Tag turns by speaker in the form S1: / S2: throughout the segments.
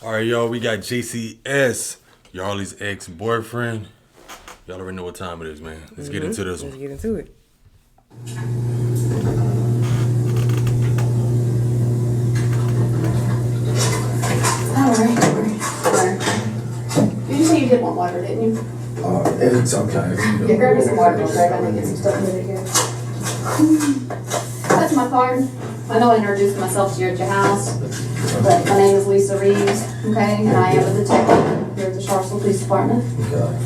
S1: All right, y'all, we got JCS, Yeardley's ex-boyfriend. Y'all already know what time it is, man. Let's get into this one.
S2: Let's get into it.
S3: You say you did want water, didn't you?
S4: It's okay.
S3: Yeah, grab me some water real quick. I'm gonna get some stuff in here. That's my card. I know I introduced myself to you at your house, but my name is Lisa Reeves, okay? And I am a detective here at the Charlottesville Police Department.
S4: Okay.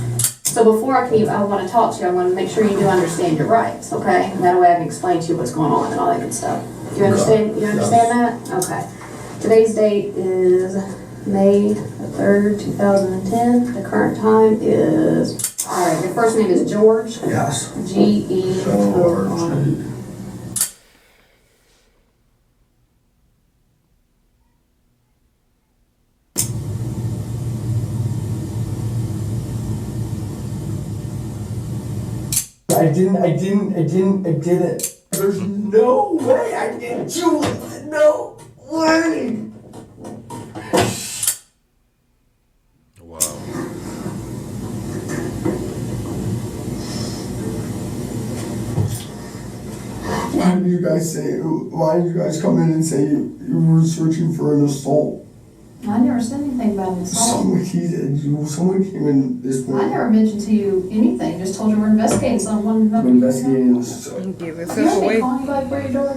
S3: So before I want to talk to you, I want to make sure you do understand your rights, okay? And that way I can explain to you what's going on and all that good stuff. You understand? You understand that? Okay. Today's date is May 3rd, 2010. The current time is, all right, your first name is George.
S4: Yes.
S3: George.
S4: I didn't. There's no way I didn't do it. No way.
S1: Wow.
S4: Why did you guys come in and say you were searching for an assault?
S3: I never said anything about an assault.
S4: Someone came in this
S3: I
S4: morning.
S3: never mentioned to you anything, just told you we're investigating someone.
S4: I'm investigating this.
S2: Give
S3: You
S2: yourself
S3: want me to
S2: away.
S3: call anybody for your door?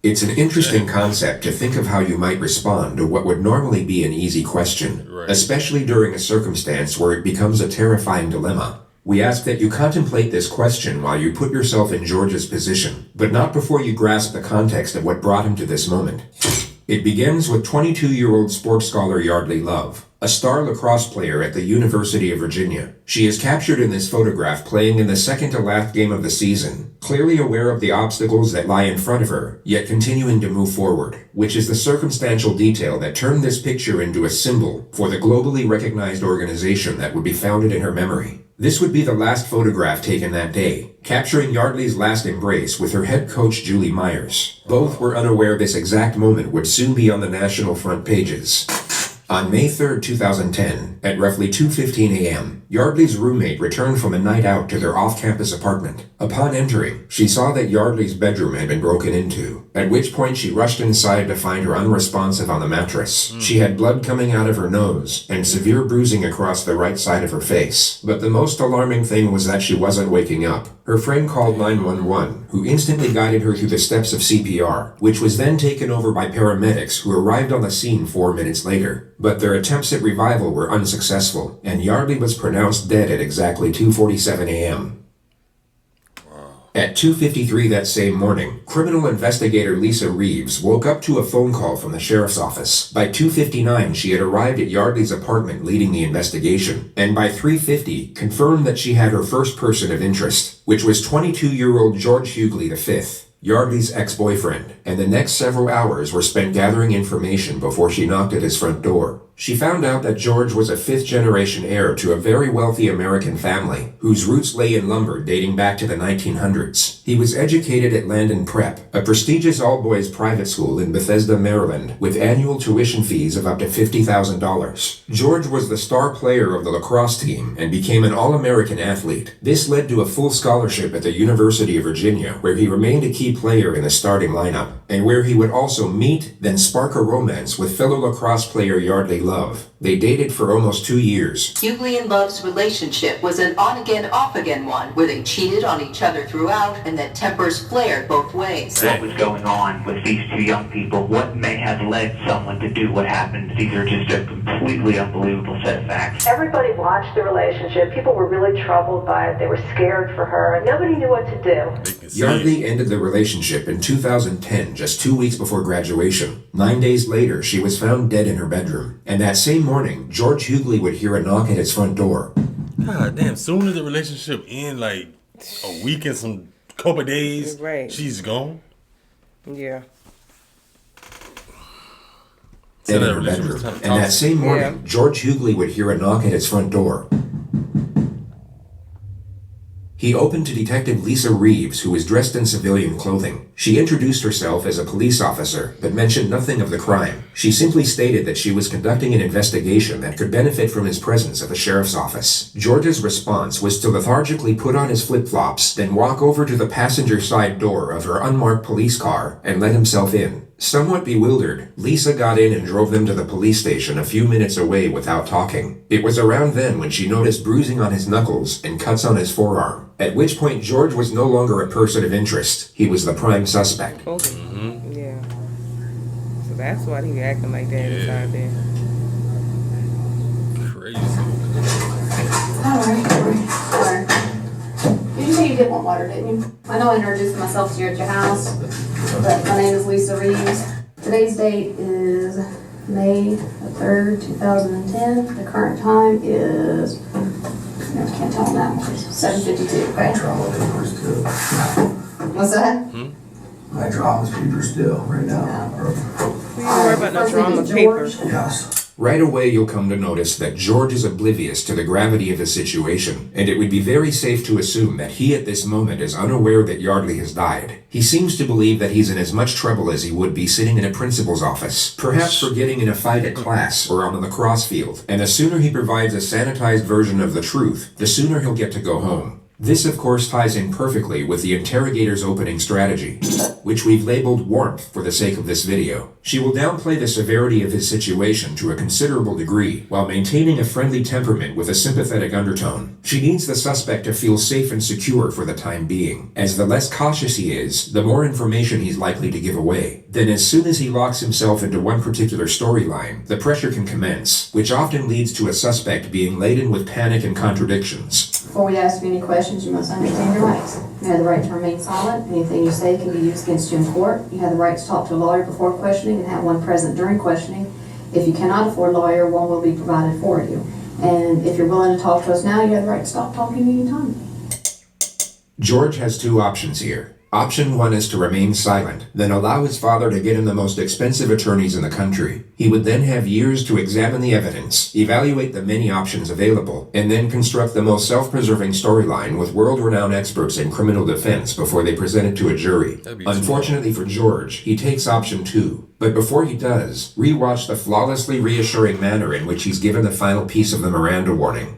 S5: It's an interesting concept to think of how you might respond to what would normally be an easy question,
S1: Right.
S5: especially during a circumstance where it becomes a terrifying dilemma. We ask that you contemplate this question while you put yourself in George's position, but not before you grasp the context of what brought him to this moment. It begins with 22-year-old sports scholar Yeardley Love, a star lacrosse player at the University of Virginia. She is captured in this photograph playing in the second-to-last game of the season, clearly aware of the obstacles that lie in front of her, yet continuing to move forward, which is the circumstantial detail that turned this picture into a symbol for the globally recognized organization that would be founded in her memory. This would be the last photograph taken that day, capturing Yeardley's last embrace with her head coach Julie Myers. Both were unaware this exact moment would soon be on the national front pages. On May 3rd, 2010, at roughly 2:15 a.m., Yeardley's roommate returned from a night out to their off-campus apartment. Upon entering, she saw that Yeardley's bedroom had been broken into, at which point she rushed inside to find her unresponsive on the mattress. She had blood coming out of her nose and severe bruising across the right side of her face. But the most alarming thing was that she wasn't waking up. Her friend called 911, who instantly guided her through the steps of CPR, which was then taken over by paramedics who arrived on the scene 4 minutes later. But their attempts at revival were unsuccessful, and Yeardley was pronounced dead at exactly 2:47 a.m. At 2:53 that same morning, criminal investigator Lisa Reeves woke up to a phone call from the sheriff's office. By 2:59, she had arrived at Yeardley's apartment leading the investigation, and by 3:50, confirmed that she had her first person of interest, which was 22-year-old George Yeardley V, Yeardley's ex-boyfriend, and the next several hours were spent gathering information before she knocked at his front door. She found out that George was a fifth-generation heir to a very wealthy American family, whose roots lay in lumber dating back to the 1900s. He was educated at Landon Prep, a prestigious all-boys private school in Bethesda, Maryland, with annual tuition fees of up to $50,000. George was the star player of the lacrosse team and became an All-American athlete. This led to a full scholarship at the University of Virginia, where he remained a key player in the starting lineup, and where he would also meet, then spark a romance with fellow lacrosse player Yeardley Love. They dated for almost 2 years.
S6: Yeardley and Love's relationship was an on-again, off-again one, where they cheated on each other throughout and that tempers flared both ways.
S7: What was going on with these two young people? What may have led someone to do what happened? These are just a completely unbelievable set of facts.
S8: Everybody watched the relationship. People were really troubled by it. They were scared for her. Nobody knew what to do.
S5: Yeardley ended the relationship in 2010, just 2 weeks before graduation. 9 days later, she was found dead in her bedroom. And that same morning, George Yeardley would hear a knock at his front door.
S1: God damn, soon as the relationship end, like a week and some couple days,
S2: Right.
S1: she's gone.
S2: Yeah.
S5: Dead in her bedroom. And that same morning, George Yeardley would hear a knock at his front door. He opened to Detective Lisa Reeves, who was dressed in civilian clothing. She introduced herself as a police officer, but mentioned nothing of the crime. She simply stated that she was conducting an investigation that could benefit from his presence at the sheriff's office. George's response was to lethargically put on his flip-flops, then walk over to the passenger side door of her unmarked police car and let himself in. Somewhat bewildered, Lisa got in and drove them to the police station a few minutes away without talking. It was around then when she noticed bruising on his knuckles and cuts on his forearm, at which point George was no longer a person of interest. He was the prime suspect.
S2: Okay. Yeah. So that's why he acting like that inside there.
S1: Crazy.
S3: Alright. You say you did want water, didn't you? I know I introduced myself to you at your house, but my name is Lisa Reeves. Today's date is May the 3rd, 2010. The current time is, I can't tell now, 7:52, okay?
S4: Drama papers too.
S3: What's that?
S4: My drama papers still right now.
S2: We don't worry about no
S3: First name
S2: drama
S3: is
S2: paper.
S3: George.
S4: Yes.
S5: Right away, you'll come to notice that George is oblivious to the gravity of the situation, and it would be very safe to assume that he at this moment is unaware that Yeardley has died. He seems to believe that he's in as much trouble as he would be sitting in a principal's office, perhaps for getting in a fight at class or on the lacrosse field, and the sooner he provides a sanitized version of the truth, the sooner he'll get to go home. This, of course, ties in perfectly with the interrogator's opening strategy, which we've labeled warmth for the sake of this video. She will downplay the severity of his situation to a considerable degree, while maintaining a friendly temperament with a sympathetic undertone. She needs the suspect to feel safe and secure for the time being, as the less cautious he is, the more information he's likely to give away. Then as soon as he locks himself into one particular storyline, the pressure can commence, which often leads to a suspect being laden with panic and contradictions.
S3: Before we ask you any questions, you must understand your rights. You have the right to remain silent. Anything you say can be used against you in court. You have the right to talk to a lawyer before questioning and have one present during questioning. If you cannot afford a lawyer, one will be provided for you. And if you're willing to talk to us now, you have the right to stop talking anytime.
S5: George has two options here. Option one is to remain silent, then allow his father to get him the most expensive attorneys in the country. He would then have years to examine the evidence, evaluate the many options available, and then construct the most self-preserving storyline with world-renowned experts in criminal defense before they present it to a jury. Unfortunately for George, he takes option two. But before he does, rewatch the flawlessly reassuring manner in which he's given the final piece of the Miranda warning.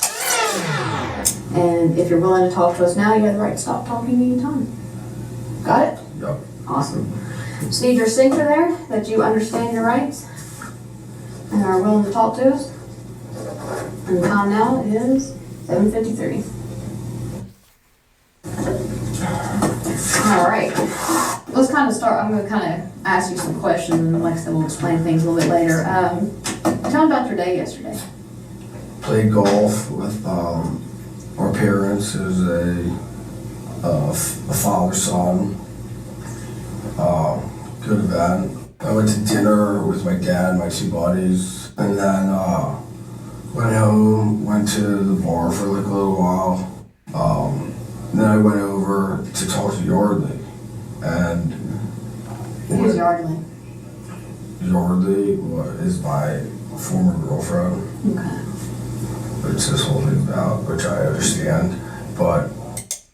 S3: And if you're willing to talk to us now, you have the right to stop talking anytime. Got it?
S4: Yep.
S3: Awesome. Just need your signature there, that you understand your rights and are willing to talk to us. And the time now is 7:53. All right. Let's kind of start. I'm going to kind of ask you some questions, and like I said, we'll explain things a little bit later. Tell me about your day yesterday.
S4: Played golf with our parents. It was a father-son. Good event. I went to dinner with my dad and my two buddies, and then went home, went to the bar for like a little while. Then I went over to talk to Yeardley, and
S3: Who's Yeardley?
S4: Yeardley is my former girlfriend,
S3: Okay.
S4: which this whole thing's about, which I understand, but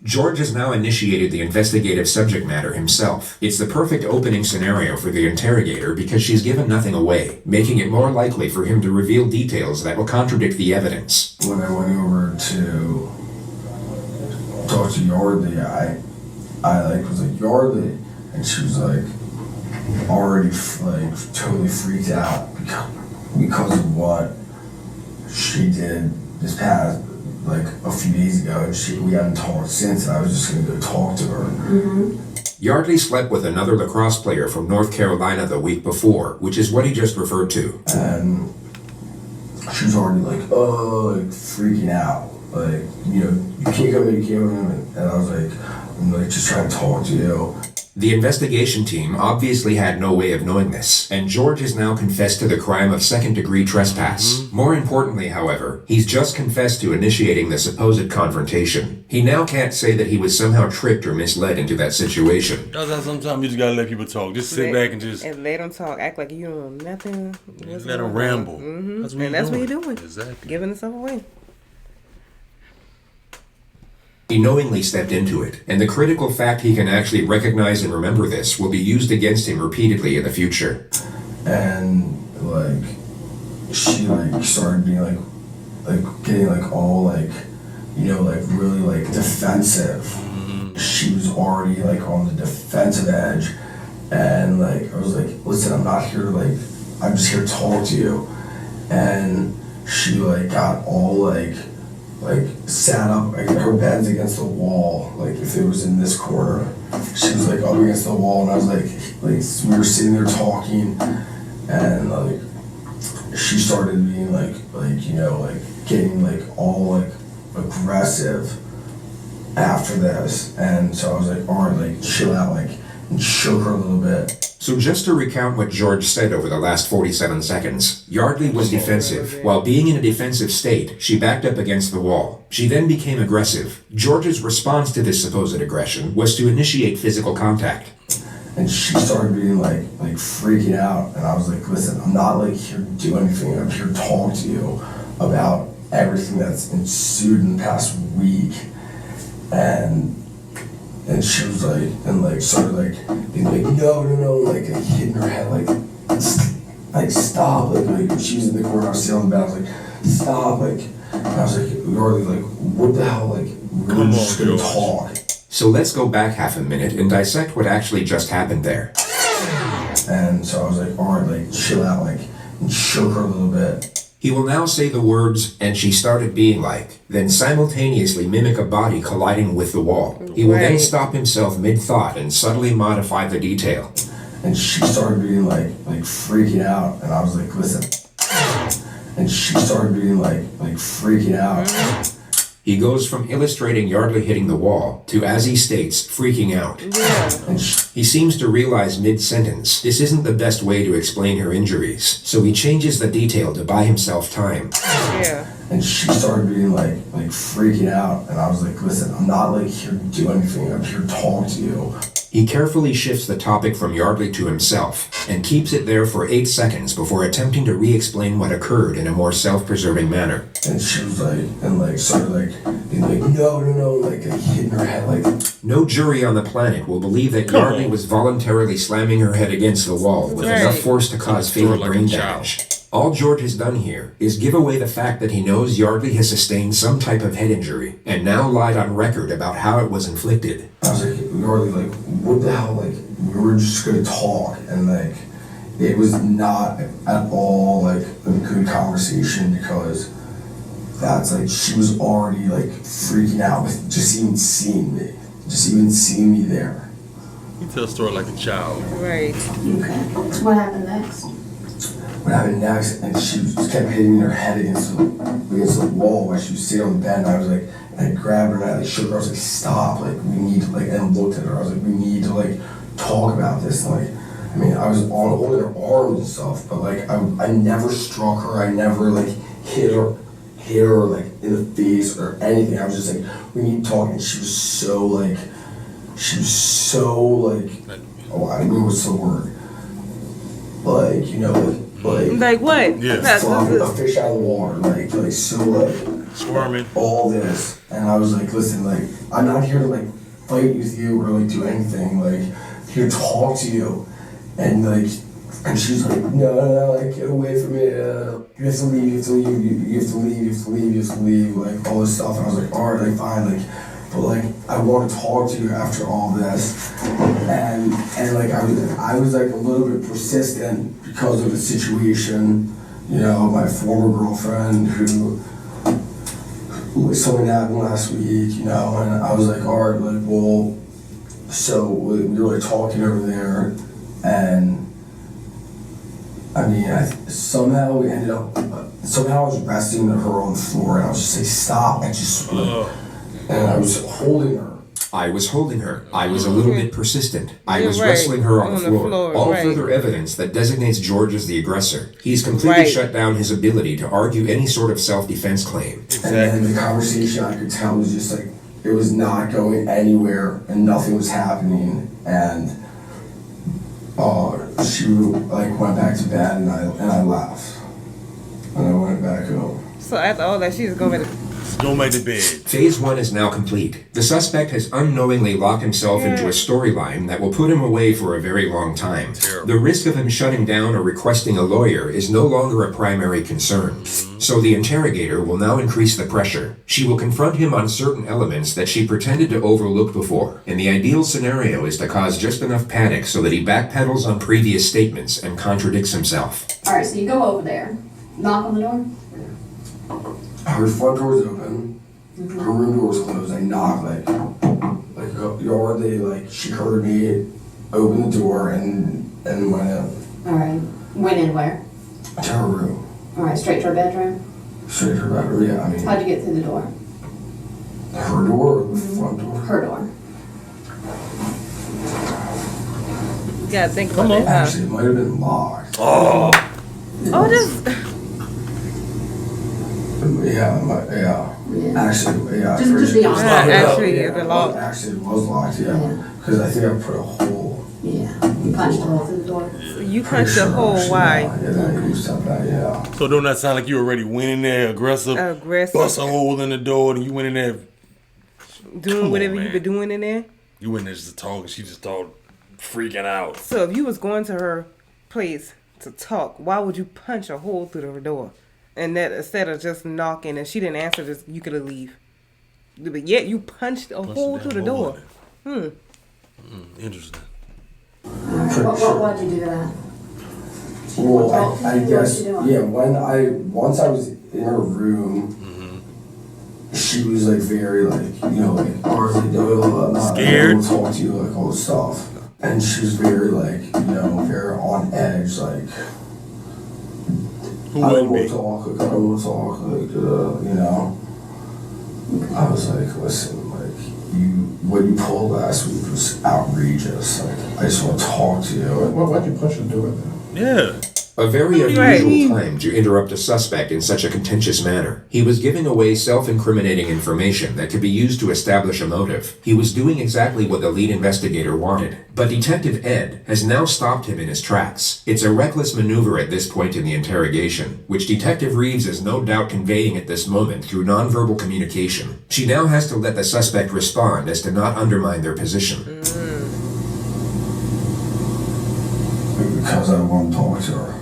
S5: George has now initiated the investigative subject matter himself. It's the perfect opening scenario for the interrogator because she's given nothing away, making it more likely for him to reveal details that will contradict the evidence.
S4: when I went over to talk to Yeardley, I was like, Yeardley, and she was like already totally freaked out because of what she did this past a few days ago, and we hadn't talked since, and I was just gonna go talk to her.
S3: Mm-hmm.
S5: Yardley slept with another lacrosse player from North Carolina the week before, which is what he just referred to.
S4: And she was already freaking out. You can't come in, you can't come in. And I was like, I'm just trying to talk to you.
S5: The investigation team obviously had no way of knowing this, and George has now confessed to the crime of second-degree trespass. More importantly, however, he's just confessed to initiating the supposed confrontation. He now can't say that he was somehow tricked or misled into that situation.
S1: That's how sometimes you just gotta let people talk. Just sit back and just
S2: And let them talk, act like you don't know nothing.
S1: let them ramble.
S2: Mm-hmm.
S1: That's what
S2: and that's
S1: doing.
S2: what you're doing.
S1: Exactly.
S2: Giving stuff away.
S5: He knowingly stepped into it, and the critical fact he can actually recognize and remember this will be used against him repeatedly in the future.
S4: And like she like started being like getting like all like, you know, like really like defensive. She was already like on the defensive edge, and like I was like, listen, I'm not here to like, I'm just here to talk to you. And she like got all like sat up, like her bed's against the wall, like if it was in this corner, she was like up against the wall, and I was like we were sitting there talking, and like she started being like you know, like getting like all like aggressive after this. And so I was like, all right, like chill out, like, and shook her a little bit.
S5: So just to recount what George said over the last 47 seconds, Yeardley was defensive. While being in a defensive state, she backed up against the wall. She then became aggressive. George's response to this supposed aggression was to initiate physical contact.
S4: And she started being like freaking out, and I was like, listen, I'm not like here to do anything, I'm here to talk to you about everything that's ensued in the past week. And she was like, and like started like being like, no, like hitting her head like stop, like she was in the corner, I was sitting on the bed, I was like, stop, like, and I was like, Yeardley, like, what the hell, like, we're just gonna talk.
S5: So let's go back half a minute and dissect what actually just happened there.
S4: And so I was like, all right, like, chill out, like, and shook her a little bit.
S5: He will now say the words, and she started being like, then simultaneously mimic a body colliding with the wall. He will then stop himself mid-thought and subtly modify the detail.
S4: And she started being like freaking out, and I was like, listen. And she started being like freaking out.
S5: He goes from illustrating Yeardley hitting the wall to, as he states, freaking out.
S2: Yeah.
S5: He seems to realize mid-sentence this isn't the best way to explain her injuries, so he changes the detail to buy himself time.
S2: Yeah.
S4: And she started being like freaking out, and I was like, listen, I'm not like here to do anything, I'm here to talk to you.
S5: He carefully shifts the topic from Yeardley to himself, and keeps it there for 8 seconds before attempting to re-explain what occurred in a more self-preserving manner.
S4: And she was like, and like started like being like, no, like hitting her head like.
S5: No jury on the planet will believe that Yeardley was voluntarily slamming her head against the wall with enough force to cause fatal brain damage. All George has done here is give away the fact that he knows Yeardley has sustained some type of head injury, and now lied on record about how it was inflicted.
S4: I was like, Yeardley, like, what the hell, like, we were just gonna talk, and like, it was not at all like a good conversation, because that's like, she was already like freaking out with just even seeing me there.
S1: You tell a story like a child.
S2: Right.
S3: Okay. What happened next?
S4: What happened next, and she just kept hitting her head against the wall while she was sitting on the bed, and I was like, and I grabbed her and I like shook her, I was like, stop, like, we need to, like, and looked at her, I was like, we need to like talk about this, and like, I mean, I was holding her arms and stuff, but like, I never struck her, I never like hit her like in the face or anything. I was just like, we need to talk, and she was so like, oh, I don't know what's the word, like, you know,
S2: Like what?
S1: Yeah.
S4: flopping a fish out of the water, like so like
S1: Squirming.
S4: all this. And I was like, listen, like, I'm not here to like fight with you or like do anything, like, here to talk to you. And like, and she's like, no, like, get away from me, you have to leave, like, all this stuff. And I was like, all right, like, fine, like, but like, I want to talk to you after all this. And like, I was like a little bit persistent because of the situation, you know, my former girlfriend who something happened last week, you know, and I was like, all right, like, well, so we were like talking over there, and I mean, somehow we ended up, somehow I was resting her on the floor, and I was just like, stop, and I was holding her.
S5: I was holding her. I was a little bit persistent. I was wrestling her on the floor. All further evidence that designates George as the aggressor. He's completely shut down his ability to argue any sort of self-defense claim.
S4: And then the conversation, I could tell, was just like, it was not going anywhere, and nothing was happening, and she like went back to bed, and I left, and I went back home.
S2: So after all that, she just go back to
S1: Go make the bed.
S5: Phase 1 is now complete. The suspect has unknowingly locked himself into a storyline that will put him away for a very long time.
S1: Terrible.
S5: The risk of him shutting down or requesting a lawyer is no longer a primary concern. So the interrogator will now increase the pressure. She will confront him on certain elements that she pretended to overlook before. And the ideal scenario is to cause just enough panic so that he backpedals on previous statements and contradicts himself.
S3: All right, so you go over there, knock on the door.
S4: Her front door was open. Her room door was closed. I knocked Yeardley, she heard me open the door and went in.
S3: All right, went in where?
S4: To her room.
S3: All right, straight to her bedroom.
S4: Straight to her bedroom, yeah. I mean,
S3: How'd you get through the door?
S4: her door or the front door?
S3: Her door.
S2: You gotta think about that.
S4: Actually, it might have been locked.
S2: Oh, this.
S4: Yeah. Actually, yeah.
S3: Just be honest.
S2: Actually, it's locked.
S4: Actually, it was locked, yeah. Because I think I put a hole.
S3: Yeah, you punched a hole through the door.
S2: You punched a hole. Why?
S4: Yeah, I used to have that, yeah.
S1: So don't that sound like you already went in there aggressive? Bust a hole in the door and you went in there.
S2: Doing whatever you been doing in there?
S1: You went there just to talk and she just started freaking out.
S2: So if you was going to her place to talk, why would you punch a hole through the door? And that instead of just knocking and she didn't answer, just you could have leave. But yet you punched a hole through the door.
S1: Interesting.
S3: Why'd you do that?
S4: Well, I guess, yeah, once I was in her room, she was very
S1: scared,
S4: I talk to you, all this stuff. And she was very very on edge,
S1: Who
S4: I don't
S1: wouldn't
S4: want
S1: be?
S4: to talk, I don't want to talk, I was listen, what you pulled last week was outrageous. I just want to talk to you.
S9: Why'd you push into it then?
S1: Yeah.
S5: A very unusual time to interrupt a suspect in such a contentious manner. He was giving away self-incriminating information that could be used to establish a motive. He was doing exactly what the lead investigator wanted. But Detective Ed has now stopped him in his tracks. It's a reckless maneuver at this point in the interrogation, which Detective Reeves is no doubt conveying at this moment through nonverbal communication. She now has to let the suspect respond as to not undermine their position.
S4: Because I want to talk to her.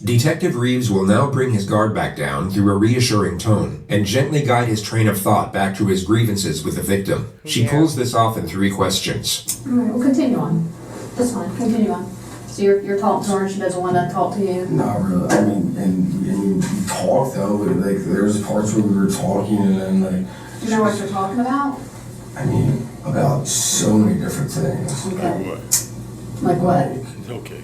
S5: Detective Reeves will now bring his guard back down through a reassuring tone and gently guide his train of thought back to his grievances with the victim. She pulls this off in 3 questions.
S3: All right, well, continue on. That's fine, continue on. So you're talking to her and she doesn't want to talk to you?
S4: Not really. I mean, and we talked though, but there's parts where we were talking and then
S3: Do you know what you're talking about?
S4: I mean, about so many different things.
S3: Okay. Like what?
S1: Okay.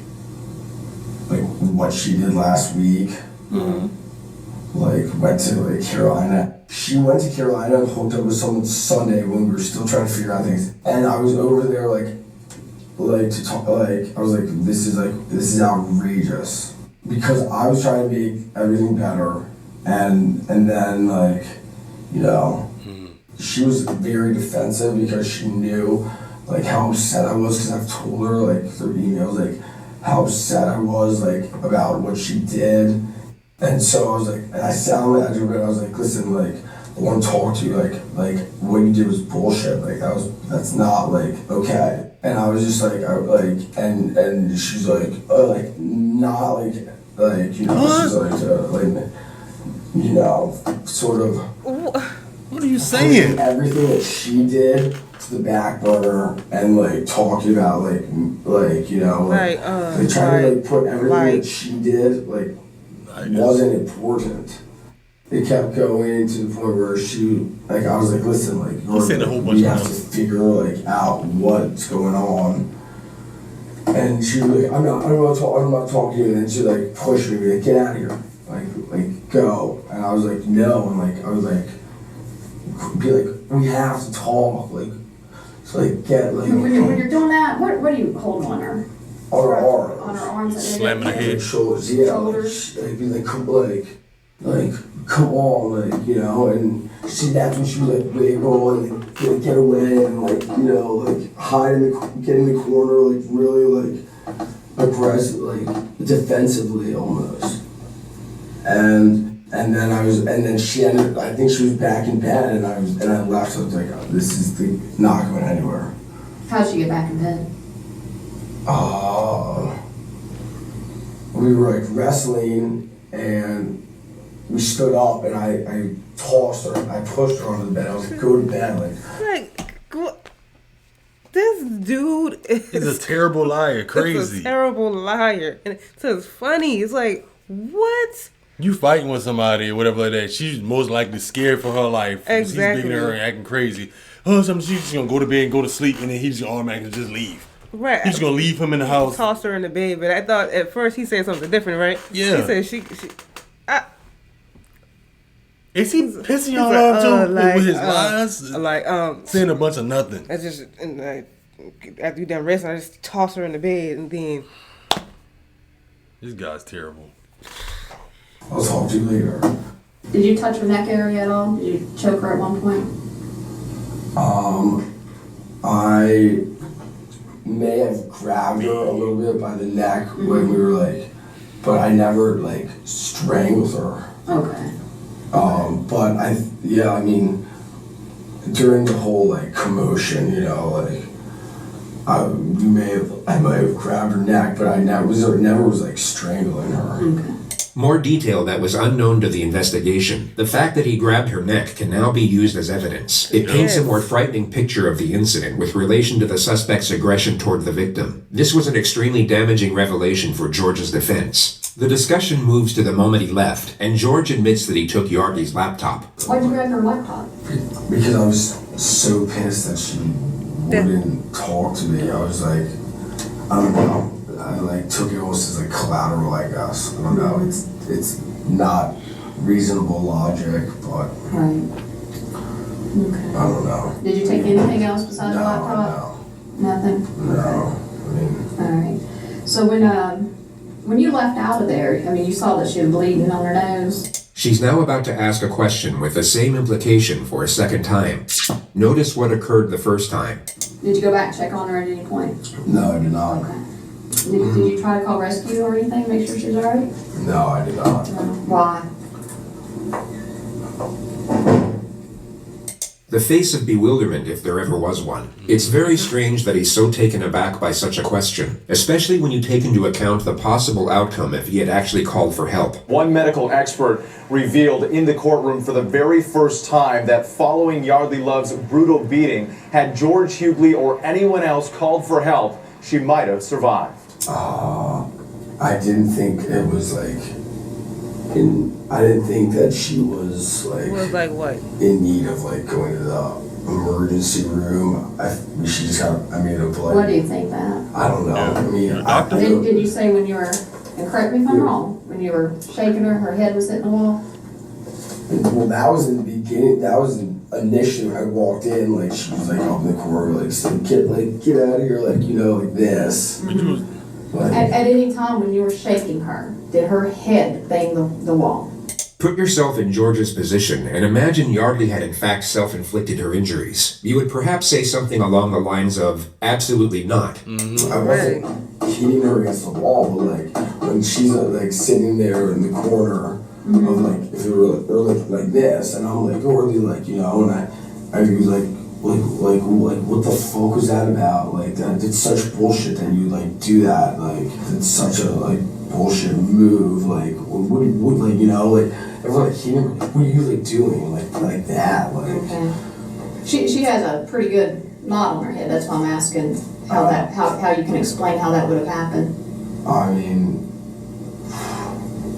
S4: Like what she did last week. Went to Carolina. She went to Carolina and hooked up with someone Sunday when we were still trying to figure out things. And I was over there to talk. I was this is outrageous because I was trying to make everything better, and then she was very defensive because she knew how upset I was because I've told her through emails how upset I was about what she did. And so I was and I sat on the edge of it. I was listen, I want to talk to you. What you did was bullshit. That's not okay. And I was just and she's not she's sort of.
S1: What are you saying?
S4: Everything that she did to the back burner and talking about trying to put everything that she did wasn't important. It kept going to the point where she I was listen we have to figure out what's going on. And she was I'm not talking to you. And then she pushed me get out of here go. And I was no. And I was be we have to talk get
S3: when you're doing that, what are you holding on her?
S4: On her arms.
S3: On her arms.
S1: Slamming her head.
S4: Shoulders, yeah.
S3: Shoulders.
S4: Be come on, and she that's when she was wiggle and get away and hide get in the corner really aggressive defensively almost. And And then she ended. I think she was back in bed, and I left. I was like, oh, this is not going anywhere.
S3: How'd she get back in bed?
S4: We were like wrestling, and we stood up, and I tossed her. I pushed her onto the bed. I was like, go to bed,
S2: This dude is
S1: He's a terrible liar. Crazy.
S2: He's a terrible liar. And so it's funny. It's like, what?
S1: You fighting with somebody or whatever like that. She's most likely scared for her life.
S2: Exactly.
S1: He's beating her and acting crazy. Oh, she's just gonna go to bed and go to sleep, and then he's just automatically just leave.
S2: Right.
S1: He's just gonna leave him in the house.
S2: Toss her in the bed, but I thought at first he said something different, right?
S1: Yeah.
S2: He said she
S1: Is he pissing y'all off too with his lies? Saying a bunch of nothing.
S2: I just after you done resting, I just toss her in the bed and then.
S1: This guy's terrible.
S4: I'll talk to you later.
S3: Did you touch her neck area at all? Did you choke her at one point?
S4: I may have grabbed her a little bit by the neck when we were but I never strangled her.
S3: Okay.
S4: But I mean, during the whole commotion, I might have grabbed her neck, but I never was strangling her.
S3: Okay.
S5: More detail that was unknown to the investigation. The fact that he grabbed her neck can now be used as evidence. It paints a more frightening picture of the incident with relation to the suspect's aggression toward the victim. This was an extremely damaging revelation for George's defense. The discussion moves to the moment he left, and George admits that he took Yeardley's laptop.
S3: Why'd you grab her laptop?
S4: Because I was so pissed that she wouldn't talk to me. I was like, I don't know. I took it almost as collateral, I guess. I don't know. It's not reasonable logic, but
S3: Right. Okay.
S4: I don't know.
S3: Did you take anything else besides the laptop?
S4: No.
S3: Nothing?
S4: No. I mean.
S3: Alright. So when you left out of there, I mean, you saw that she was bleeding on her nose.
S5: She's now about to ask a question with the same implication for a second time. Notice what occurred the first time.
S3: Did you go back and check on her at any point?
S4: No, I did not.
S3: Okay. Did you try to call rescue or anything, make sure she's alright?
S4: No, I did not.
S3: Why?
S5: The face of bewilderment, if there ever was one. It's very strange that he's so taken aback by such a question, especially when you take into account the possible outcome if he had actually called for help.
S10: One medical expert revealed in the courtroom for the very first time that following Yeardley Love's brutal beating, had George Yeardley or anyone else called for help, she might have survived.
S4: I didn't think it was I didn't think that she was
S2: Was what?
S4: in need of going to the emergency room. She just got blood.
S3: What do you think that?
S4: I don't know. I mean,
S3: Did you say when you were, and correct me if I'm wrong, when you were shaking her head was hitting the wall?
S4: Well, that was in the beginning. That was initially when I walked in. She was up in the corner, saying, get out of here, like this.
S3: Mm-hmm. At any time when you were shaking her, did her head bang the wall?
S5: Put yourself in George's position and imagine Yeardley had in fact self-inflicted her injuries. You would perhaps say something along the lines of, absolutely not.
S4: I wasn't hitting her against the wall, but when she's sitting there in the corner of if it were like this, and I'm already and I was what the fuck was that about? It's such bullshit that you do that. It's such a bullshit move. What are you doing? Like that.
S3: Okay. She has a pretty good knot on her head. That's why I'm asking how you can explain how that would have happened.
S4: I mean,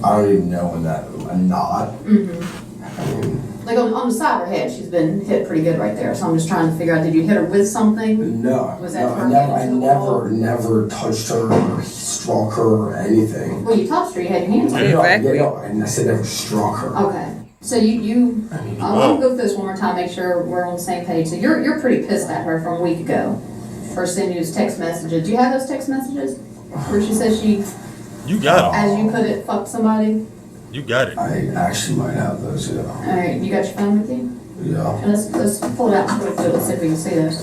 S4: I don't even know when a knot. I mean.
S3: On the side of her head, she's been hit pretty good right there. So I'm just trying to figure out, did you hit her with something?
S4: No.
S3: Was that
S4: I never touched her or struck her or anything.
S3: Well, you touched her. You had your hands on her.
S2: Exactly.
S4: I said never struck her.
S3: Okay. So I'll go through this one more time, make sure we're on the same page. So you're pretty pissed at her from a week ago for sending you text messages. Do you have those text messages where she says she,
S1: You got
S3: as you put it, fucked somebody?
S1: You got it.
S4: I actually might have those, yeah.
S3: All right, you got your phone with you?
S4: Yeah.
S3: And let's pull it out quick. Let's see if we can see those.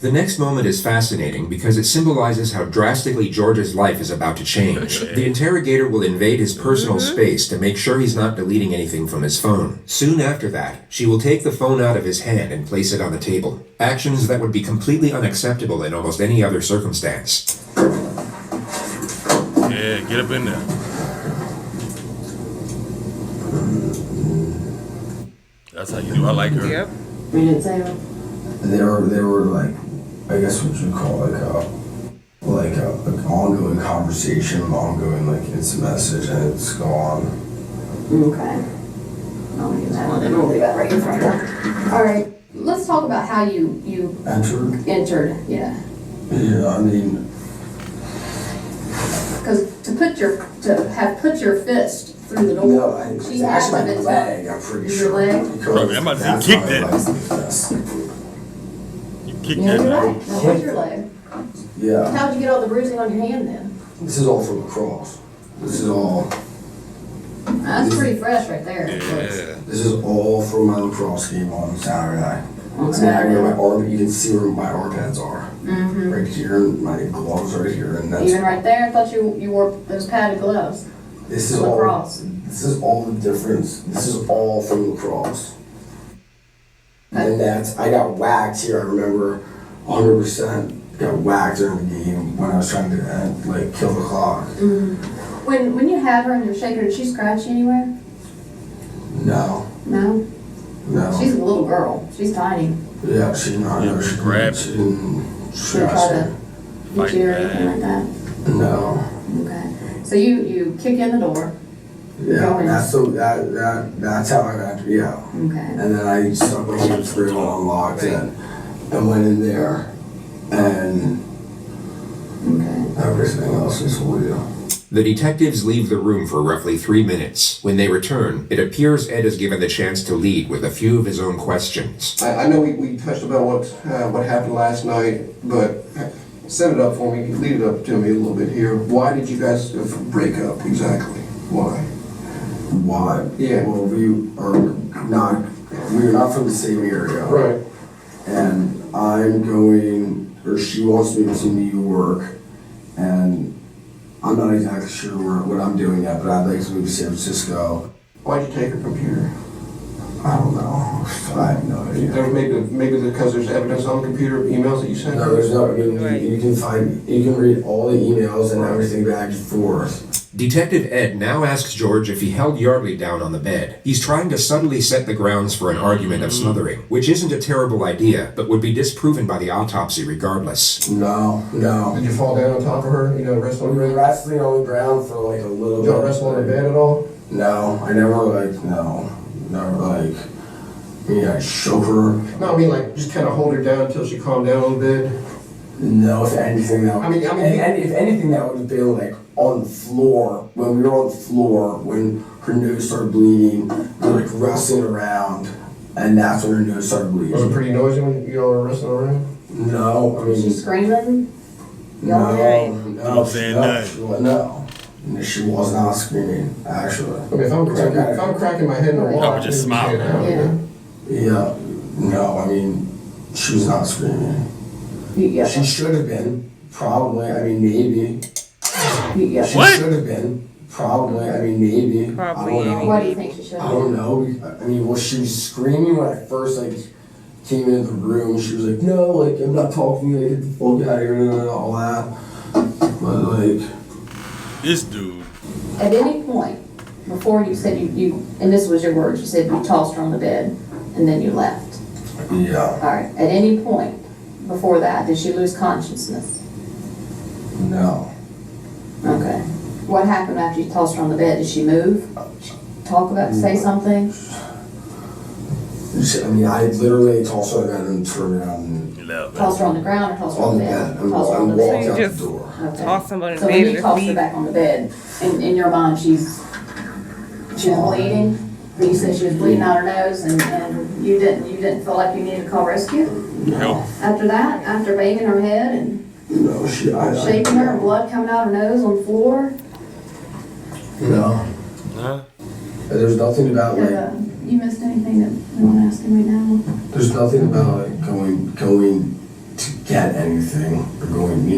S5: The next moment is fascinating because it symbolizes how drastically George's life is about to change. The interrogator will invade his personal space to make sure he's not deleting anything from his phone. Soon after that, she will take the phone out of his hand and place it on the table. Actions that would be completely unacceptable in almost any other circumstance.
S1: Yeah, get up in there. That's how you do. I like her.
S2: Yep.
S3: We didn't say that.
S4: They were like, I guess what you call like an ongoing conversation, an ongoing like it's a message and it's gone.
S3: Okay. I'll leave that one. I'll leave that right in front of her. All right. Let's talk about how you entered. Yeah.
S4: Yeah, I mean,
S3: Because to have put your fist through the door.
S4: no, it's
S3: she had
S4: actually my
S3: been
S4: leg. I'm pretty
S3: Your
S4: sure.
S3: leg?
S4: Because
S1: I'm about to
S4: that's
S1: kick
S4: how I
S1: that.
S4: like this.
S1: You kick
S3: Yeah,
S1: that.
S3: you're right. That was your leg.
S4: Yeah.
S3: How'd you get all the bruising on your hand then?
S4: This is all from the cross. This is all.
S3: That's pretty fresh right there.
S1: Yeah.
S4: This is all from my lacrosse game on Saturday.
S3: On
S4: See, I got my
S3: Saturday.
S4: arm. You can see where my armpits are.
S3: Mm-hmm.
S4: Right here, and my gloves right here, and that's.
S3: Even right there, I thought you wore those padded gloves.
S4: This is
S3: Lacrosse.
S4: all. This is all the difference. This is all from lacrosse. And that's. I got whacked here. I remember, 100% got whacked during the game when I was trying to kill the clock.
S3: Mm-hmm. When you have her and you're shaking her, did she scratch you anywhere?
S4: No.
S3: No.
S4: No.
S3: She's a little girl. She's tiny.
S4: Yeah, she not.
S1: Yeah,
S4: No, she
S1: grabbed.
S4: She didn't
S3: She didn't
S4: scratch
S3: try
S4: me.
S3: to hit you or anything like that.
S4: No.
S3: Okay. So you kick in the door.
S4: Yeah,
S3: Go in.
S4: that's how I got. Yeah.
S3: Okay.
S4: And then I stuck my hand through and unlocked it and went in there and
S3: Okay.
S4: everything else is for you.
S5: The detectives leave the room for roughly 3 minutes. When they return, it appears Ed is given the chance to lead with a few of his own questions.
S9: I know we touched about what happened last night, but set it up for me, lead it up to me a little bit here. Why did you guys break up exactly? Why?
S4: Why?
S9: Yeah.
S4: Well, we are not from the same area.
S9: Right.
S4: And she wants me to New York, and I'm not exactly sure what I'm doing yet, but I'd like to move to San Francisco.
S9: Why'd you take her computer?
S4: I don't know. I have no idea.
S9: Maybe because there's evidence on the computer of emails that you sent
S4: No,
S9: her?
S4: there's no. I mean,
S2: Right.
S4: you can read all the emails and everything back and forth.
S5: Detective Ed now asks George if he held Yeardley down on the bed. He's trying to subtly set the grounds for an argument of smothering, which isn't a terrible idea, but would be disproven by the autopsy regardless.
S4: No.
S9: Did you fall down on top of her? Rest on
S4: We
S9: the
S4: were
S9: bed?
S4: wrestling on the ground for like a little
S9: Did
S4: bit.
S9: you wrestle on the bed at all?
S4: No, I never I shook her.
S9: No, I mean just kind of hold her down until she calmed down on the bed.
S4: No, if anything that
S9: if
S4: anything that would have been like on the floor, when we were on the floor, when her nose started bleeding, we were like wrestling around, and that's when her nose started
S9: Was it
S4: bleeding.
S9: pretty noisy when you all were wrestling around?
S4: No, I
S3: Was she
S4: mean,
S3: screaming?
S4: no,
S1: Don't say nothing.
S4: no, she was not screaming, actually.
S9: I mean, if I'm cracking my head in the wall,
S1: I would just smile.
S3: Yeah.
S4: Yeah, no, I mean, she was not screaming.
S3: Yeah.
S4: She should have been, probably, I mean, maybe.
S3: Yeah.
S4: She
S1: What?
S4: should have been, probably, I mean, maybe.
S2: Probably,
S4: I don't know.
S3: Why do you think she should
S4: I
S3: have?
S4: don't know. I mean, well, she was screaming when I first came into the room. She was like, "No, I'm not talking to you. Get the fuck out of here," and all that. But
S1: This dude.
S3: At any point, before you said you and this was your words, you said you tossed her on the bed and then you left.
S4: yeah,
S3: All right. At any point before that, did she lose consciousness?
S4: no.
S3: Okay. What happened after you tossed her on the bed? Did she move? Talk about, say something?
S4: I mean, I literally tossed her out and turned around and
S3: Tossed her on the ground or tossed her
S4: on the
S3: bed?
S4: bed and
S3: Tossed her on the
S4: walked
S3: bed.
S4: out
S2: Just-
S4: the door.
S3: Okay.
S2: Toss somebody in
S3: So
S2: the
S3: when
S2: bed
S3: you
S2: and
S3: tossed her
S2: leave.
S3: back on the bed, in your mind she's bleeding. You said she was bleeding out her nose, and you didn't feel like you needed to call rescue
S1: Help.
S3: after that, after banging her head and
S4: No,
S3: shaking her and blood coming out her nose on the floor.
S4: No.
S1: Huh?
S4: There's nothing about
S3: You missed anything that you want to ask him right now?
S4: There's nothing about going get anything. They're going,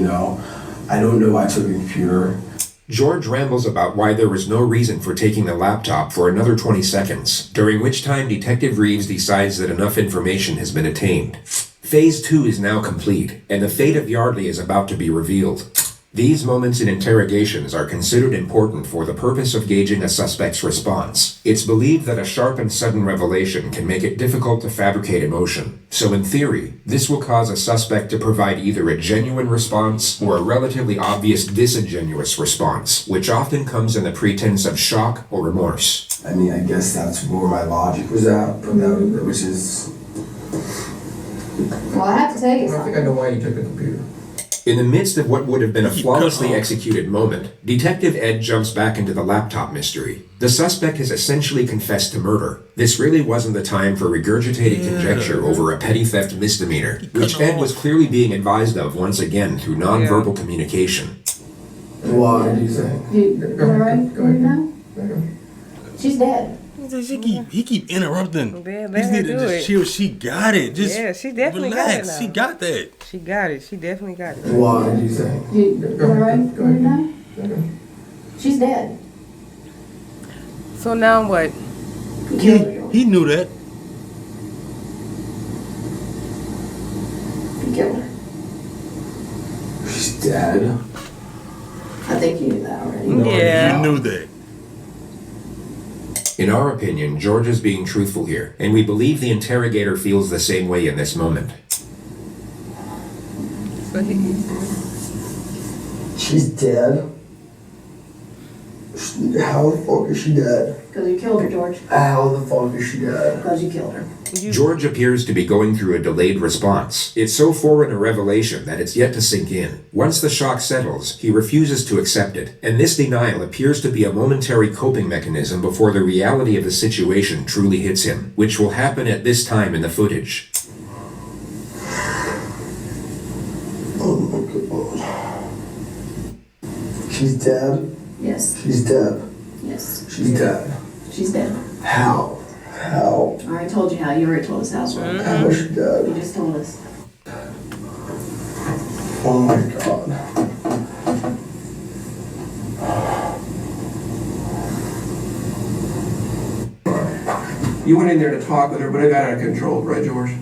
S4: I don't know why I took the computer.
S5: George rambles about why there was no reason for taking the laptop for another 20 seconds, during which time Detective Reeves decides that enough information has been attained. Phase 2 is now complete, and the fate of Yeardley is about to be revealed. These moments in interrogations are considered important for the purpose of gauging a suspect's response. It's believed that a sharp and sudden revelation can make it difficult to fabricate emotion. So in theory, this will cause a suspect to provide either a genuine response or a relatively obvious disingenuous response, which often comes in the pretense of shock or remorse.
S4: I mean, I guess that's where my logic was at, but which is...
S3: Well, I have to tell you
S9: I
S3: something.
S9: think I know why you took the computer.
S5: In the midst of what would have been a flawlessly executed moment, Detective Ed jumps back into the laptop mystery. The suspect has essentially confessed to murder. This really wasn't the time for regurgitated conjecture over a petty theft misdemeanor, which Ed was clearly being advised of once again through nonverbal communication.
S4: Why do you think?
S3: You all right?
S9: Go ahead.
S3: No? She's dead.
S1: He keep interrupting.
S2: Let
S1: He
S2: her
S1: need to
S2: do
S1: just
S2: it.
S1: chill. She got it. Just
S2: Yeah, she definitely
S1: relax.
S2: got it now.
S1: She got that.
S2: She got it. She definitely got it.
S4: Why do you think?
S3: You all right?
S9: Go ahead.
S3: No? She's dead.
S2: So now what?
S3: You killed her, George.
S1: He knew that.
S3: You killed her.
S4: She's dead.
S3: I think you knew that already.
S2: Yeah.
S1: You knew that.
S5: In our opinion, George is being truthful here, and we believe the interrogator feels the same way in this moment.
S2: So
S4: She's dead. How the fuck is she dead?
S3: Because you killed her, George.
S4: How the fuck is she dead?
S3: Because you killed her.
S5: George appears to be going through a delayed response. It's so foreign a revelation that it's yet to sink in. Once the shock settles, he refuses to accept it, and this denial appears to be a momentary coping mechanism before the reality of the situation truly hits him, which will happen at this time in the footage.
S4: Oh my god. She's dead?
S3: Yes.
S4: She's dead.
S3: Yes.
S4: She's dead.
S3: She's dead.
S4: How? How?
S3: I already told you how. You already told us how. So
S4: How is she
S3: you
S4: dead?
S3: just told us.
S4: Oh my god.
S9: You went in there to talk with her, but it got out of control, right, George?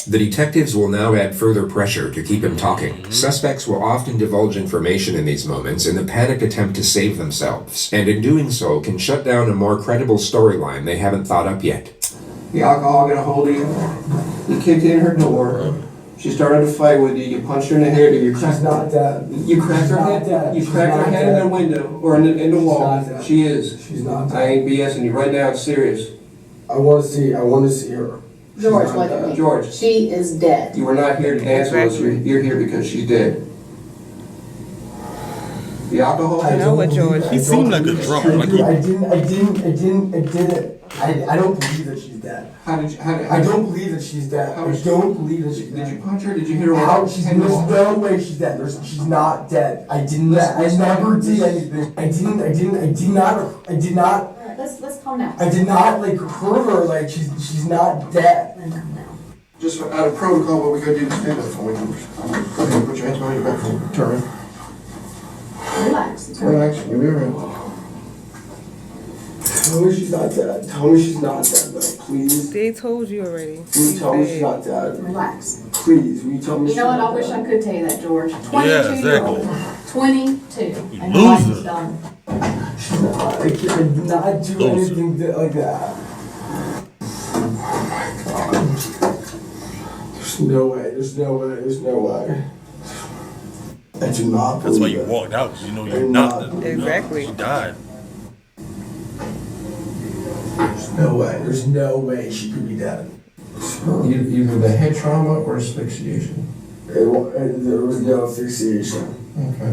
S5: The detectives will now add further pressure to keep him talking. Suspects will often divulge information in these moments in the panicked attempt to save themselves, and in doing so can shut down a more credible storyline they haven't thought up yet.
S9: The alcohol got a hold of you. You kicked in her door. She started to fight with you. You punched her in the head. Or you cracked.
S4: She's not dead.
S9: You cracked her head.
S4: dead.
S9: You
S4: She's
S9: cracked her
S4: not
S9: head in
S4: dead.
S9: the window or in the wall.
S4: not dead.
S9: She is.
S4: She's not
S9: I
S4: dead.
S9: ain't BSing you right now. It's serious.
S4: I want to see her. She's
S3: George,
S4: not
S3: look at
S4: dead.
S3: me.
S9: George.
S3: She is dead.
S9: You were not here to dance with us.
S2: Exactly.
S9: You're here because she's dead. The alcohol.
S2: You know what, George?
S1: He seemed like a drunk. Like he,
S4: I didn't. I don't believe that she's dead.
S9: How did you?
S4: I don't believe that she's dead. I don't believe that she's
S9: Did you
S4: dead.
S9: punch her? Did you hit her?
S4: How?
S9: with
S4: There's
S9: a hand?
S4: no way she's dead. She's not dead. I never did anything. I did not.
S3: All right, let's calm down.
S4: I did not like hurt her. Like she's not dead.
S3: No.
S9: Just out of protocol, what we gotta do is stand up for you. Go ahead, put your hands behind your back for me. Turn.
S3: Relax. It's all right.
S9: Relax. You'll be alright.
S4: Tell me she's not dead. Tell me she's not dead, though. Please.
S2: They told you already.
S4: Will you tell me she's not dead?
S3: Relax.
S4: Please, will you tell me
S3: You
S4: she's
S3: know what?
S4: not
S3: I wish
S4: dead?
S3: I could tell you that, George. 22
S1: Yeah,
S3: year old.
S1: exactly.
S3: 22.
S1: You
S3: And your life
S1: loser.
S3: is done.
S4: She's not. I did not do
S1: Loser.
S4: anything like that. Oh my god. There's no way. There's no way. I do not believe
S1: that's why you
S4: it.
S1: walked out. 'Cause you know you're
S4: I'm
S1: not.
S4: not-
S2: Exactly.
S1: She died.
S4: There's no way. There's no way she could be dead.
S9: Either the head trauma or asphyxiation.
S4: There was no asphyxiation.
S9: Okay.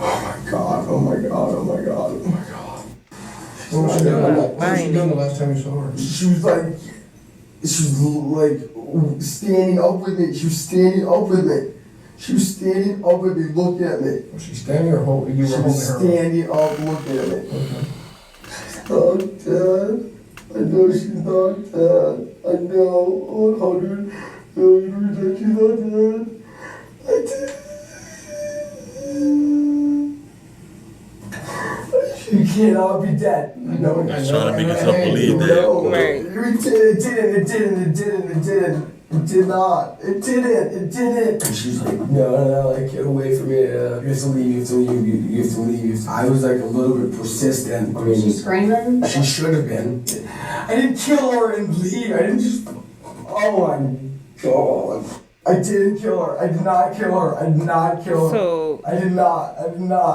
S4: Oh my god. Oh my god. Oh my god. Oh my god.
S9: What was she doing? What was she
S2: Fine.
S9: doing the last time you saw her?
S4: She was like standing up with me. She was standing up with me. She was standing up with me, looking at me.
S9: Was she standing or holding? You
S4: She
S9: were
S4: was
S9: holding her.
S4: standing up, looking at me.
S9: Okay.
S4: She's not dead. I know she's not dead. I know 100%. You cannot be dead. No,
S1: He's trying to make himself believe that.
S2: Right.
S4: It did not. It didn't. And she's like, no, like, get away from me. You have to leave, you have to leave. I was like a little bit persistent. I mean,
S3: She's screaming?
S4: she should have been. I didn't kill her and leave. I didn't just, oh my God. I didn't kill her. I did not kill her. I did not kill her.
S2: So
S4: I did not.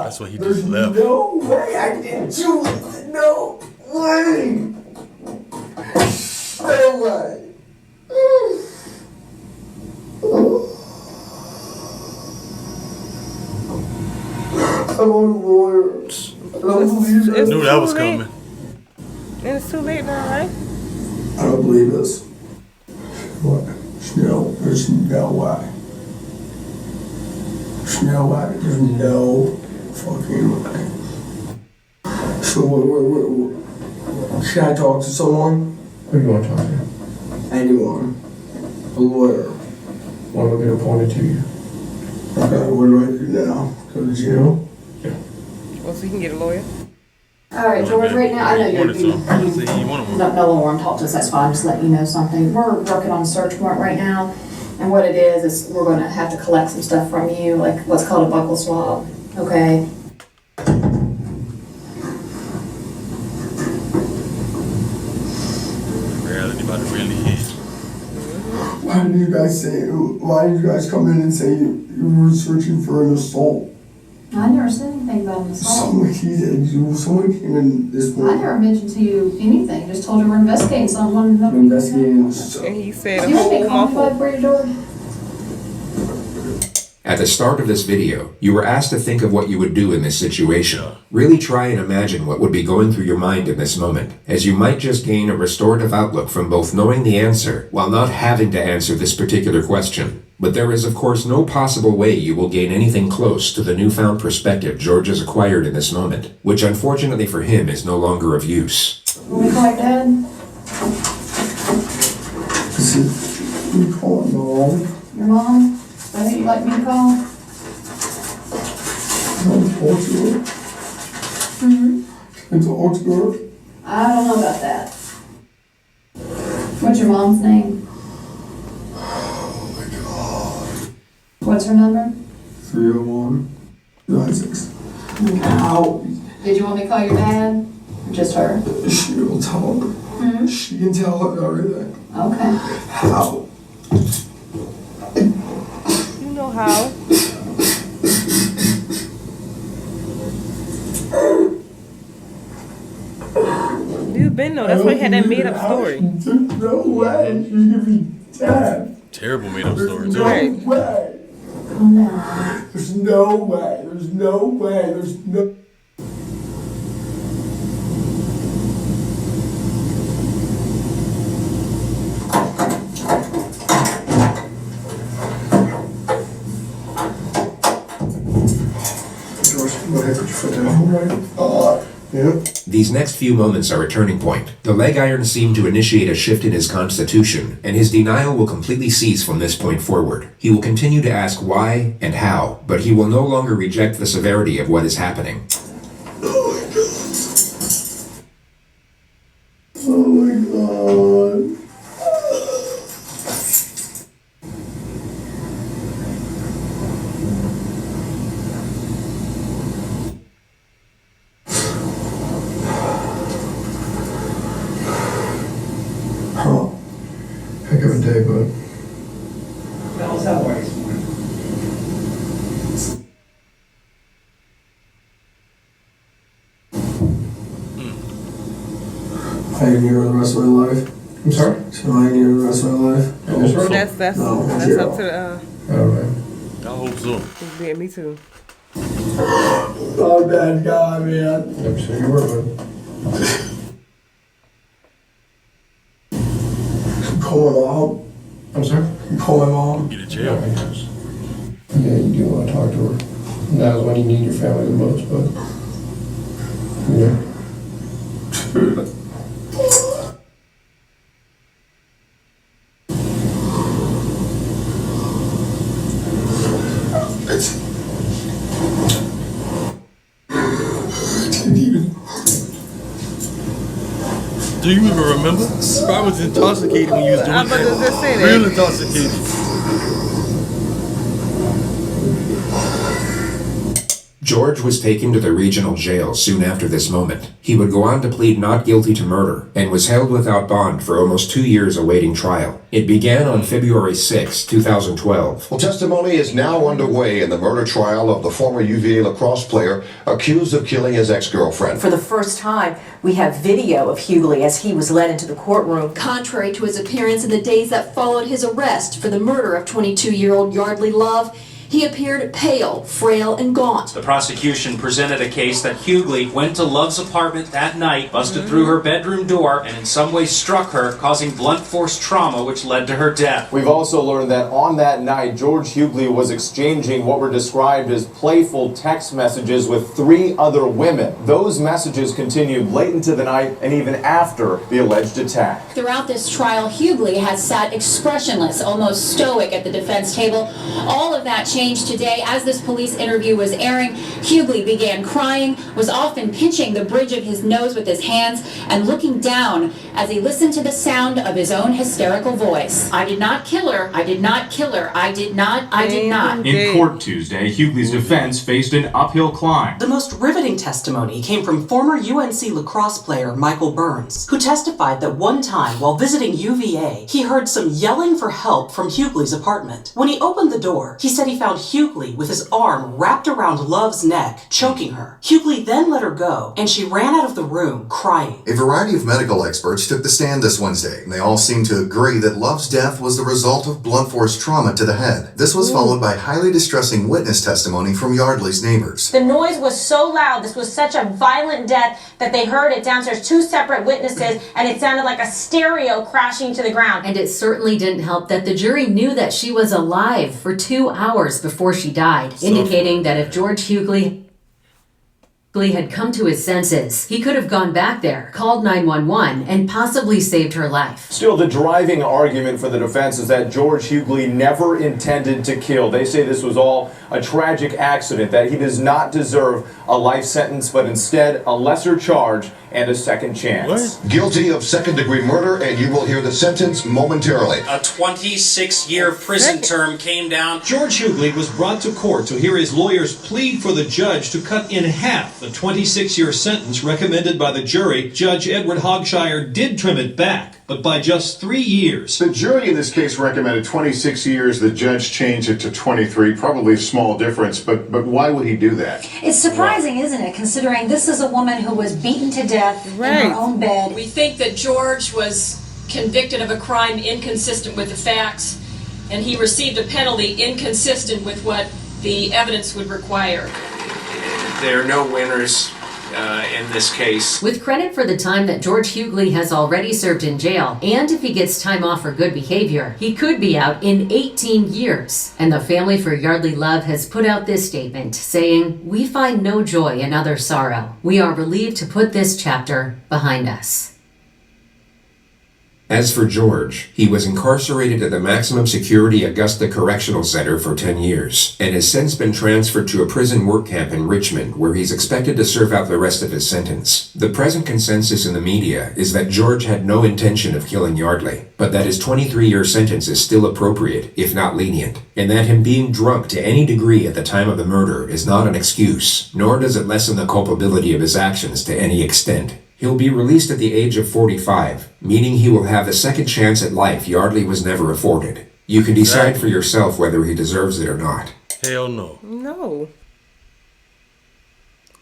S1: That's why he
S4: There's
S1: just left.
S4: no way I didn't do it. No way. No way. I want a lawyer. I don't believe this.
S1: Knew that was coming.
S2: And it's too late now, right?
S4: I don't believe this. What? No, there's no way. There's no way. There's no fucking way. So what? Should I talk to someone?
S11: Who do you want to talk to?
S4: Anyone. A lawyer.
S11: One will get appointed to you.
S4: Okay, what do I do now? Go to jail?
S11: Yeah.
S2: Well, so you can get a lawyer.
S3: All right, George, right now, I know you
S1: Wanted some. See, he wanted one.
S3: don't no longer want to talk to us, that's fine, just let you know something. We're working on a search warrant right now, and what it is we're going to have to collect some stuff from you, like what's called a buckle swab, okay?
S1: Reality about to really hit.
S4: Why did you guys come in and say you were searching for an assault?
S3: I never said anything about an assault.
S4: Someone came in this
S3: I
S4: morning.
S3: never mentioned to you anything, just told you we're investigating something.
S4: Investigating.
S2: And he said
S3: You
S2: a
S3: want me
S2: whole
S3: to call me
S2: muffle.
S3: back for you, George?
S5: At the start of this video, you were asked to think of what you would do in this situation. Really try and imagine what would be going through your mind in this moment, as you might just gain a restorative outlook from both knowing the answer while not having to answer this particular question. But there is of course no possible way you will gain anything close to the newfound perspective George has acquired in this moment, which unfortunately for him is no longer of use.
S3: Want me to call your dad?
S4: You call it Mom.
S3: Your mom? Is that who you'd like me to call?
S4: Can I talk to her?
S3: Mm-hmm.
S4: Can I talk to her?
S3: I don't know about that. What's your mom's name?
S4: Oh my God.
S3: What's her number?
S4: 301 96. Ow.
S3: Did you want me to call your dad? Or just her?
S4: She'll tell her.
S3: Mm-hmm.
S4: She can tell her everything.
S3: Okay.
S4: How?
S2: You know how. You've been though. That's why you had that made up story.
S4: There's no way she's gonna be dead.
S1: Terrible made up story, too.
S4: No
S2: Right.
S4: way.
S3: Calm down.
S4: There's no way. There's no way. There's no.
S9: George, go ahead, put your foot down. Yeah.
S5: These next few moments are a turning point. The leg irons seem to initiate a shift in his constitution, and his denial will completely cease from this point forward. He will continue to ask why and how, but he will no longer reject the severity of what is happening.
S4: Oh my God. Huh.
S11: Heck of a day, bud.
S4: I ain't here the rest of my life.
S11: I'm sorry?
S4: So I ain't here the rest of my life.
S11: In this room?
S2: That's
S4: No,
S2: that's
S4: zero.
S2: up to the
S11: All right.
S1: I hope so.
S2: yeah, me too.
S4: I'm a bad guy, man.
S11: Never said you were, bud.
S4: Call my mom.
S11: I'm sorry?
S4: Call my mom.
S1: Get a
S11: Yeah,
S1: jail.
S11: I guess. Yeah, you do want to talk to her. Now is when you need your family the most, bud. Yeah.
S1: Do you even remember? I was intoxicated when you was doing
S2: I'm about to
S1: that.
S2: just say that.
S1: Real intoxicated.
S5: George was taken to the regional jail soon after this moment. He would go on to plead not guilty to murder and was held without bond for almost 2 years awaiting trial. It began on February 6, 2012.
S12: Well, testimony is now underway in the murder trial of the former UVA lacrosse player accused of killing his ex-girlfriend.
S13: For the first time, we have video of Yeardley as he was led into the courtroom.
S14: Contrary to his appearance in the days that followed his arrest for the murder of 22-year-old Yeardley Love, he appeared pale, frail, and gaunt.
S15: The prosecution presented a case that Yeardley went to Love's apartment that night, busted through her bedroom door, and in some way struck her, causing blunt force trauma which led to her death.
S10: We've also learned that on that night, George Yeardley was exchanging what were described as playful text messages with 3 other women. Those messages continued late into the night and even after the alleged attack.
S16: Throughout this trial, Yeardley has sat expressionless, almost stoic at the defense table. All of that changed today. As this police interview was airing, Yeardley began crying, was often pinching the bridge of his nose with his hands and looking down as he listened to the sound of his own hysterical voice. I did not kill her. I did not kill her. I did not.
S17: In court Tuesday, Yeardley's defense faced an uphill climb.
S18: The most riveting testimony came from former UNC lacrosse player Michael Burns, who testified that one time while visiting UVA, he heard some yelling for help from Yeardley's apartment. When he opened the door, he said he found Yeardley with his arm wrapped around Love's neck, choking her. Yeardley then let her go, and she ran out of the room, crying.
S19: A variety of medical experts took the stand this Wednesday, and they all seemed to agree that Love's death was the result of blunt force trauma to the head. This was followed by highly distressing witness testimony from Yeardley's neighbors.
S20: The noise was so loud, this was such a violent death that they heard it downstairs, 2 separate witnesses, and it sounded like a stereo crashing to the ground.
S21: And it certainly didn't help that the jury knew that she was alive for 2 hours before she died, indicating that if George Yeardley had come to his senses, he could have gone back there, called 911, and possibly saved her life.
S10: Still, the driving argument for the defense is that George Yeardley never intended to kill. They say this was all a tragic accident, that he does not deserve a life sentence, but instead a lesser charge and a second chance.
S12: What? Guilty of second-degree murder, and you will hear the sentence momentarily.
S15: A 26-year prison term came down.
S22: George Yeardley was brought to court to hear his lawyers plead for the judge to cut in half the 26-year sentence recommended by the jury. Judge Edward Hogshire did trim it back, but by just 3 years.
S23: The jury in this case recommended 26 years. The judge changed it to 23. Probably a small difference, but why would he do that?
S20: It's surprising, isn't it, considering this is a woman who was beaten to death in her own bed.
S24: We think that George was convicted of a crime inconsistent with the facts, and he received a penalty inconsistent with what the evidence would require.
S15: There are no winners in this case.
S21: With credit for the time that George Yeardley has already served in jail, and if he gets time off for good behavior, he could be out in 18 years. And the family for Yeardley Love has put out this statement saying, "We find no joy in other sorrow. We are relieved to put this chapter behind us."
S5: As for George, he was incarcerated at the maximum security Augusta Correctional Center for 10 years, and has since been transferred to a prison work camp in Richmond, where he's expected to serve out the rest of his sentence. The present consensus in the media is that George had no intention of killing Yeardley, but that his 23-year sentence is still appropriate, if not lenient, and that him being drunk to any degree at the time of the murder is not an excuse, nor does it lessen the culpability of his actions to any extent. He'll be released at the age of 45, meaning he will have the second chance at life Yeardley was never afforded. You can decide for yourself whether he deserves it or not.
S1: Hell no.
S2: No.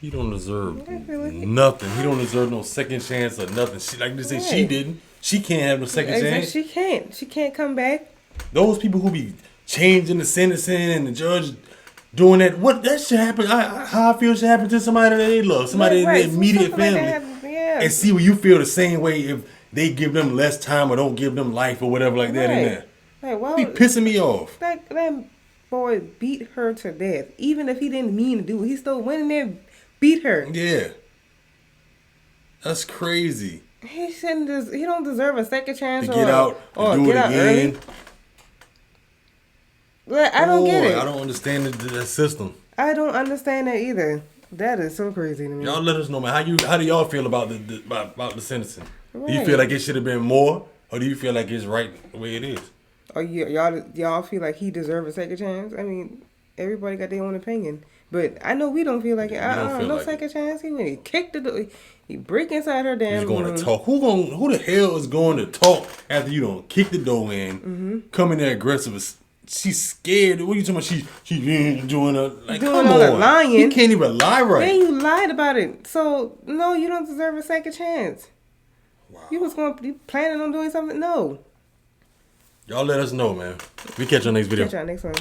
S1: He don't deserve nothing. He don't deserve no second chance or nothing. She, like they say, she didn't. She can't have no second chance.
S2: She can't. She can't come back.
S1: Those people who be changing the sentencing and the judge doing that, what that should happen. How I feel should happen to somebody that they love, somebody in their immediate family. And see where you feel the same way if they give them less time or don't give them life or whatever like that in there.
S2: Like, why
S1: be pissing me off.
S2: That boy beat her to death. Even if he didn't mean to do it, he still went in there and beat her.
S1: Yeah. That's crazy.
S2: He shouldn't. He don't deserve a second chance
S1: to get out and do it again.
S2: But I don't get it.
S1: I don't understand the system.
S2: I don't understand that either. That is so crazy to me.
S1: Y'all let us know, man. How do y'all feel about the sentencing? Do you feel like it should have been more, or do you feel like it's right the way it is?
S2: Or y'all feel like he deserves a second chance? I mean, everybody got their own opinion, but I know we don't feel like it. No second chance. He kicked the door. He break inside her damn room.
S1: He's going to talk. Who the hell is going to talk after you don't kick the door in, come in there aggressive? She's scared. What are you talking about? She's doing a like.
S2: Doing
S1: come
S2: all
S1: on,
S2: the lying.
S1: You can't even lie right.
S2: Then you lied about it. So no, you don't deserve a second chance. Wow. You planning on doing something? No.
S1: Y'all let us know, man. We catch you on next video.
S2: Catch y'all next one.